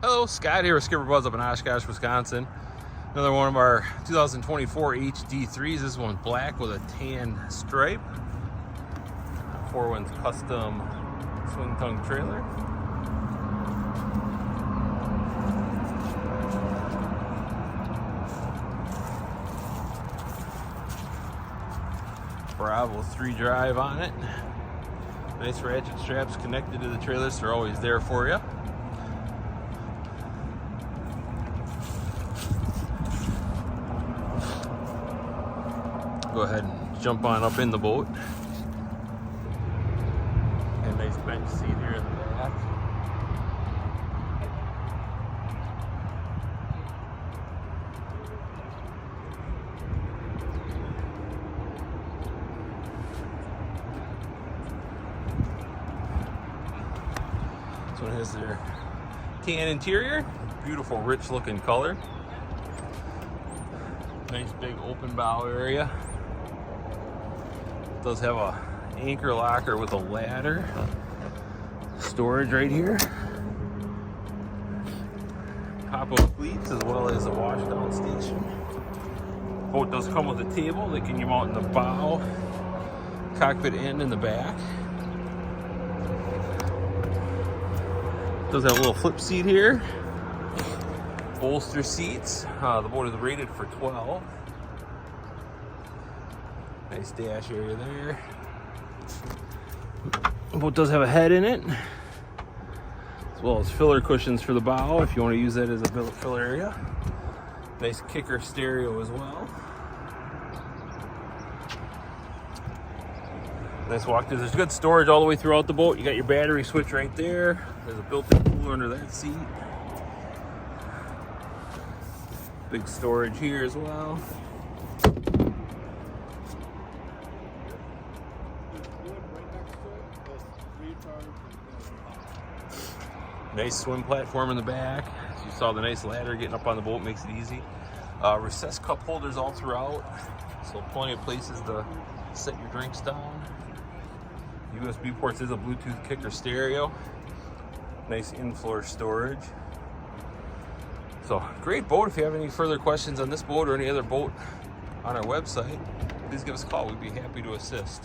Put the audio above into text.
Hello, Scott here with SkipperBud's up in Oshkosh, Wisconsin. Another one of our 2024 HD3s. This one's black with a tan stripe. Four Winns custom swing tongue trailer. Bravo 3 drive on it. Nice ratchet straps connected to the trailer, so they're always there for you. Go ahead and jump on up in the boat. And a nice bench seat here in the back. This one has their tan interior, beautiful rich looking color. Nice big open bow area. It does have a anchor locker with a ladder. Storage right here. Pop-up cleats as well as a washdown station. Boat does come with a table that can mount in the bow, cockpit and in the back. It does have a little flip seat here. Bolster seats. The boat is rated for 12. Nice dash area there. The boat does have a head in it, as well as filler cushions for the bow if you want to use that as a filler area. Nice kicker stereo as well. Nice walk through. There's good storage all the way throughout the boat. You got your battery switch right there. There's a built-in cooler under that seat. Big storage here as well. Nice swim platform in the back. As you saw, the nice ladder getting up on the boat makes it easy. Recessed cup holders all throughout, so plenty of places to set your drinks down. USB ports is a Bluetooth kicker stereo. Nice in-floor storage. So, great boat. If you have any further questions on this boat or any other boat on our website, please give us a call. We'd be happy to assist.